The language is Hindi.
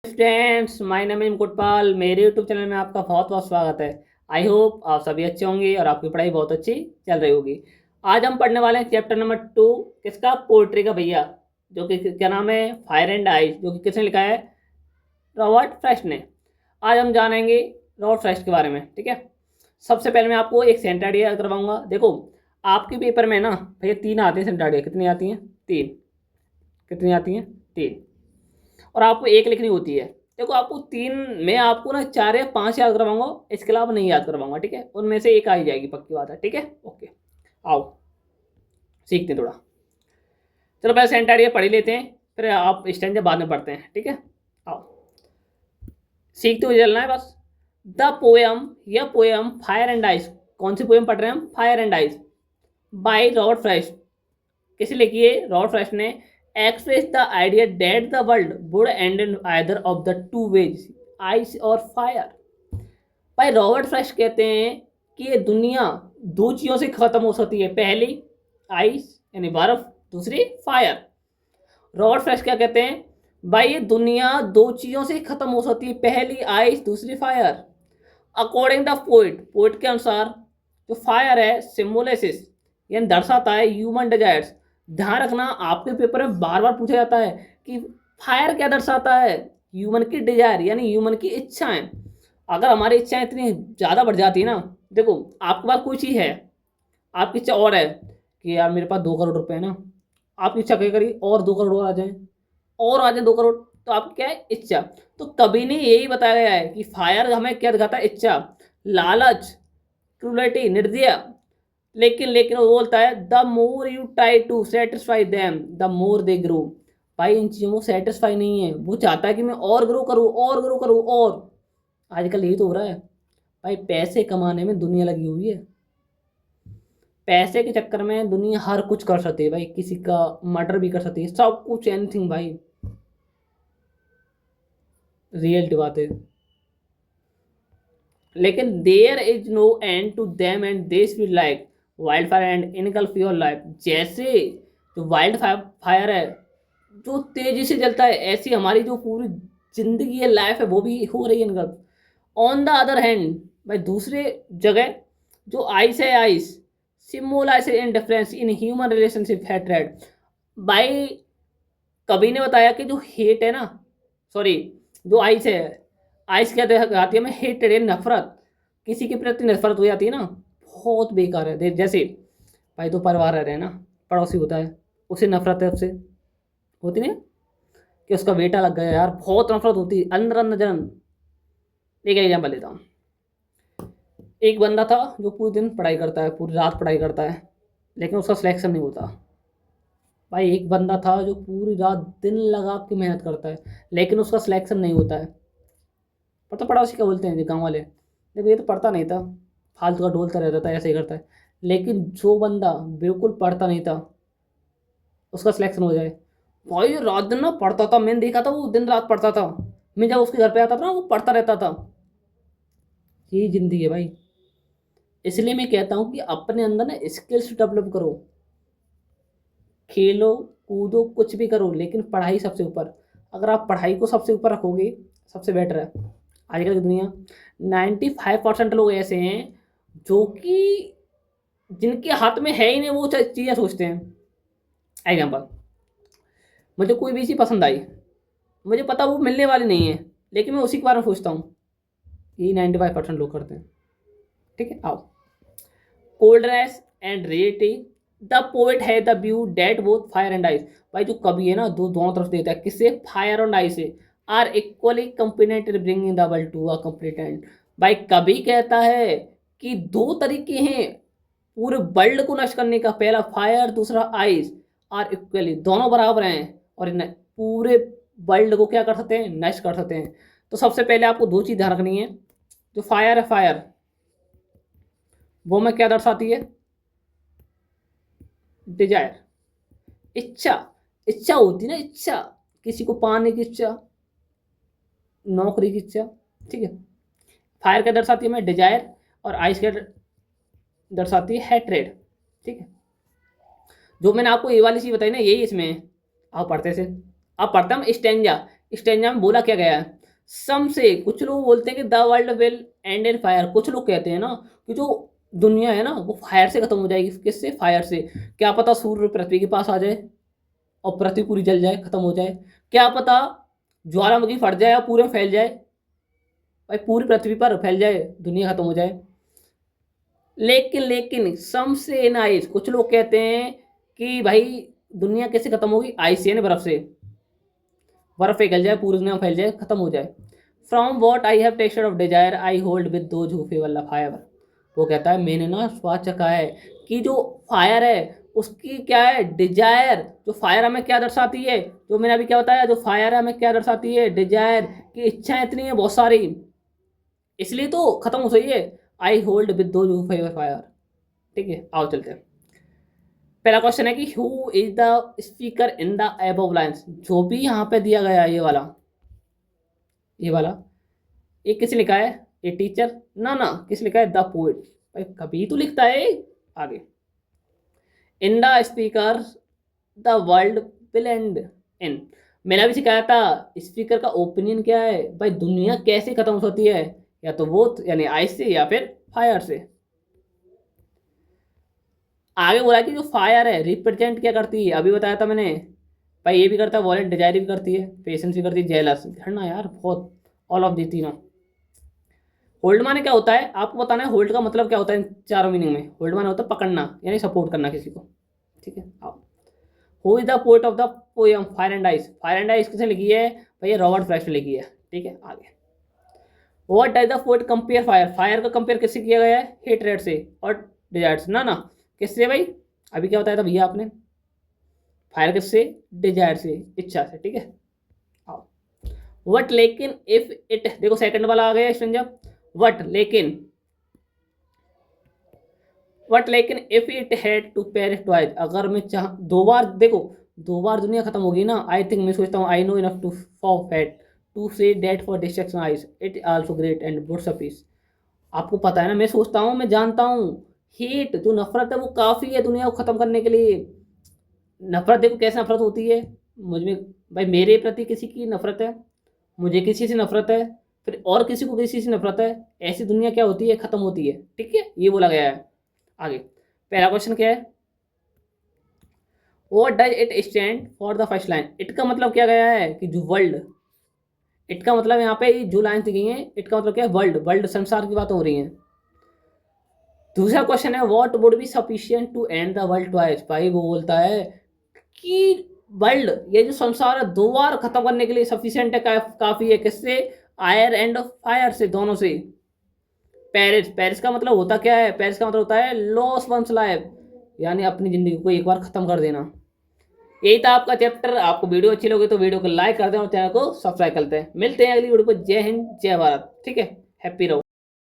Friends, my name is Mukutpal. मेरे यूट्यूब चैनल में आपका बहुत बहुत स्वागत है। आई होप आप सभी अच्छे होंगे और आपकी पढ़ाई बहुत अच्छी चल रही होगी। आज हम पढ़ने वाले हैं चैप्टर नंबर 2। किसका? पोएट्री का भैया। जो कि क्या नाम है? Fire and ice. जो कि किसने लिखा है? रॉबर्ट फ्रॉस्ट ने। आज हम जानेंगे रॉबर्ट फ्रॉस्ट के बारे में। ठीक है। सबसे पहले मैं आपको एक सेंट आइडिया करवाऊंगा। देखो, आपके पेपर में ना भैया 3 आते हैं सेंट आइडिया। कितनी आती हैं? 3। कितनी आती हैं? 3। और आपको एक लिखनी होती है। देखो, आपको 3 में आपको ना 4 या 5 याद करवाऊंगा। इसके अलावा नहीं याद करवाऊंगा। ठीक है। उनमें से एक आ ही जाएगी, पक्की बात है। ठीक है, ओके। आओ सीखते हैं थोड़ा। चलो पहले सेंट आइडिया पढ़ ही लेते हैं, फिर आप स्टैंजा बाद में पढ़ते हैं। ठीक है, आओ सीखते हुए चलना है बस। द पोएम, यह पोएम फायर एंड आइस। कौन सी पोएम पढ़ रहे हैं हम? Fire and ice by Robert Frost. किसे लिखी है? रॉबर्ट फ्रॉस्ट ने। Express the idea that the world would end in either of the two ways, ice और फायर। भाई रॉबर्ट फ्रॉस्ट कहते हैं कि ये दुनिया 2 चीज़ों से खत्म हो सकती है। पहली आइस यानी बर्फ, दूसरी फायर। रॉबर्ट फ्रॉस्ट क्या कहते हैं? भाई ये दुनिया 2 चीज़ों से खत्म हो सकती है, पहली आइस, दूसरी fire. According the poet, poet के अनुसार जो फायर है सिम्बोलिसिस यानी दर्शाता है ह्यूमन डिजायर्स। ध्यान रखना, आपके पेपर में बार बार पूछा जाता है कि फायर क्या दर्शाता है? ह्यूमन की डिजायर यानी ह्यूमन की इच्छाएं। अगर हमारी इच्छाएं इतनी ज़्यादा बढ़ जाती है ना, देखो आपके पास कोई चीज़ है, आपकी इच्छा और है कि यार मेरे पास 2 करोड़ रुपए है ना, आपकी इच्छा क्या करी? और 2 करोड़ और आ जाए, और आ जाए 2 करोड़। तो आपकी क्या है? इच्छा। तो कभी नहीं यही बताया गया है कि फायर हमें क्या दिखाता है? इच्छा, लालच, क्रूरटी, निर्दय। लेकिन वो बोलता है the more you try to satisfy them the more they grow. भाई इन चीज़ों को सेटिस्फाई नहीं है, वो चाहता है कि मैं और ग्रो करूँ, और ग्रो करूँ। और आजकल यही तो हो रहा है भाई, पैसे कमाने में दुनिया लगी हुई है। पैसे के चक्कर में दुनिया हर कुछ कर सकती है भाई, किसी का मर्डर भी कर सकती है, सब कुछ, एनीथिंग भाई। रियलिटी बात है। लेकिन there is no end to them and they feel like wild fire and engulf your life. जैसे जो वाइल्ड फायर है जो तेजी से जलता है, ऐसी हमारी जो पूरी जिंदगी है, लाइफ है, वो भी हो रही है engulf. On the other hand भाई, दूसरे जगह जो आइस है, ice symbolise in difference in human relationship hatred. भाई कभी ने बताया कि जो हेट है ना, सॉरी, जो आइस है, आइस क्या दिखाती है हमें? हेटेड है, नफरत। किसी के प्रति नफरत हो जाती है ना, बहुत बेकार है। जैसे भाई तो परिवार रह रहे हैं ना, पड़ोसी होता है, उसे नफरत है, उससे होती नहीं कि उसका बेटा लग गया, यार बहुत नफरत होती है, अंदर अंदर जलन। एक एग्जाम्पल लेता हूँ। एक बंदा था जो पूरे दिन पढ़ाई करता है, पूरी रात पढ़ाई करता है, लेकिन उसका सिलेक्शन नहीं होता। भाई एक बंदा था जो पूरी रात दिन लगा के मेहनत करता है, लेकिन उसका सिलेक्शन नहीं होता है। पता पड़ोसी क्या बोलते हैं गाँव वाले? देखो ये तो पढ़ता नहीं था, फालतू का ढोलता रहता था, ऐसे ही करता है। लेकिन जो बंदा बिल्कुल पढ़ता नहीं था, उसका सिलेक्शन हो जाए। भाई रात दिन ना पढ़ता था, मैंने देखा था, वो दिन रात पढ़ता था। मैं जब उसके घर पे आता था ना, वो पढ़ता रहता था। यही जिंदगी है भाई। इसलिए मैं कहता हूँ कि अपने अंदर ना स्किल्स डेवलप करो, खेलो कूदो, कुछ भी करो, लेकिन पढ़ाई सबसे ऊपर। अगर आप पढ़ाई को सबसे ऊपर रखोगे, सबसे बेटर है। आजकल की दुनिया 95% लोग ऐसे हैं जो कि जिनके हाथ में है ही नहीं, वो चीज़ें सोचते हैं। एग्जाम्पल, मुझे कोई भी चीज़ पसंद आई, मुझे पता वो मिलने वाली नहीं है, लेकिन मैं उसी के बारे में सोचता हूँ। यही 95% लोग करते हैं। ठीक है, आओ। Coldness and reality, the poet है the view that both fire and ice. भाई जो कवि है ना, दोनों तरफ देता है। किससे? फायर एंड आइस से। Are equally competent in bringing the world to a complete end. भाई कवि कहता है कि 2 तरीके हैं पूरे वर्ल्ड को नष्ट करने का, पहला फायर, दूसरा आइस। आर इक्वली, दोनों बराबर हैं और पूरे वर्ल्ड को क्या कर सकते हैं? नष्ट कर सकते हैं। तो सबसे पहले आपको 2 चीज़ ध्यान रखनी है। जो फायर है, फायर वो में क्या दर्शाती है? डिजायर, इच्छा। इच्छा होती ना, इच्छा, किसी को पाने की इच्छा, नौकरी की इच्छा। ठीक है। फायर क्या दर्शाती है? हमें डिजायर। और आइस क्या दर्शाती है? हैट्रेड। ठीक है। जो मैंने आपको ये वाली चीज बताई ना, यही इसमें। आप पढ़ते से, आप पढ़ते हम स्टेंजा। स्टेंजा में बोला क्या गया है, सम से कुछ लोग बोलते हैं कि the world will and in fire, कुछ लोग कहते हैं ना कि जो दुनिया है ना वो फायर से खत्म हो जाएगी। किससे? फायर से। क्या पता सूर्य पृथ्वी के पास आ जाए और पृथ्वी पूरी जल जाए, खत्म हो जाए। क्या पता ज्वालामुखी फट जाए और पूरे फैल जाए, भाई पूरी पृथ्वी पर फैल जाए, दुनिया खत्म हो जाए। लेकिन सम से नाइस, कुछ लोग कहते हैं कि भाई दुनिया कैसे खत्म होगी, आइस से, बर्फ से, बर्फ पिघल जाए, पूरी दुनिया में फैल जाए, खत्म हो जाए। From what I have tested of desire I hold with दो झूफे वाला फायर। वो कहता है मैंने ना स्वाद चखा है कि जो फायर है उसकी क्या है, डिजायर। जो फायर हमें क्या दर्शाती है, जो मैंने अभी क्या बताया, जो फायर है हमें क्या दर्शाती है, डिजायर की इच्छाएं इतनी है बहुत सारी, इसलिए तो खत्म हो सही है। आई होल्ड विद दो झूफे फायर। ठीक है, आओ चलते हैं। पहला क्वेश्चन है कि who is the speaker in the above lines. जो भी यहाँ पे दिया गया है ये वाला ये किस लिखा है, ये टीचर ना किस लिखा है, द पोएट। भाई कभी तो लिखता है आगे। In the speaker the world will and in. मैंने अभी सिखाया था स्पीकर का ओपिनियन क्या है, भाई दुनिया कैसे खत्म होती है, या तो वो यानी आइस से या फिर फायर से। आगे बोला कि जो फायर है रिप्रेजेंट क्या करती है, अभी बताया था मैंने, भाई ये भी करता है वॉलेट, डिजायर भी करती है, पेशेंस भी करती है, जेलस झड़ना यार बहुत, ऑल ऑफ दी तीनों। होल्ड माने क्या होता है आपको बताना है, होल्ड का मतलब क्या होता है इन चारों मीनिंग में। होल्ड माने होता है पकड़ना यानी सपोर्ट करना किसी को। ठीक है, आओ। Who is the poet of the poem fire and ice. Fire and ice किसने लिखी है, भैया रॉबर्ट फ्रॉस्ट ने लिखी है। ठीक है, आगे। What does the poet compare fire. Fire का कंपेयर किससे किया गया है, हेटरेट से और डिजायर से। ना किससे भाई, अभी क्या बताया था भैया आपने, फायर किससे, डिजायर से, इच्छा से। ठीक है, आओ। वट लेकिन इफ इट, देखो सेकंड वाला आ गया स्ट्रेंजर। वट लेकिन if it had to perish twice. अगर मैं चाह दो बार, देखो दो बार दुनिया खत्म होगी ना, आई थिंक मैं सोचता हूँ, I know enough to for fat to say that for destruction ice it also great and goods a piece. आपको पता है ना, मैं सोचता हूँ, मैं जानता हूँ, हीट जो नफरत है वो काफ़ी है दुनिया को ख़त्म करने के लिए। नफरत देखो कैसे नफरत होती है, मुझ में भाई मेरे प्रति किसी की नफरत है, मुझे किसी से नफरत है, फिर और किसी को किसी से नफरत है, ऐसी दुनिया क्या होती है, ख़त्म होती है। ठीक है, ये बोला गया है। आगे पहला क्वेश्चन क्या है, what does it stand for the first line. It का मतलब क्या गया है कि जो वर्ल्ड, इट का मतलब यहाँ पे जो लाइन दी गई है, इट का मतलब क्या है, वर्ल्ड, वर्ल्ड संसार की बात हो रही है। दूसरा क्वेश्चन है what would be sufficient to end the world twice. भाई वो बोलता है कि वर्ल्ड, ये जो संसार है दो बार खत्म करने के लिए सफिशिएंट है, काफी है। किससे, आयर एंड फायर से, दोनों से। पेरिस, पेरिस का मतलब होता क्या है, पेरिस का मतलब होता है लॉस वंस लाइफ, यानी अपनी जिंदगी को एक बार खत्म कर देना। यही था आपका चैप्टर। आपको वीडियो अच्छी लगी तो वीडियो को लाइक कर दें और चैनल को सब्सक्राइब करते हैं। मिलते हैं अगली वीडियो पर। जय हिंद, जय भारत। ठीक है, हैप्पी रहो।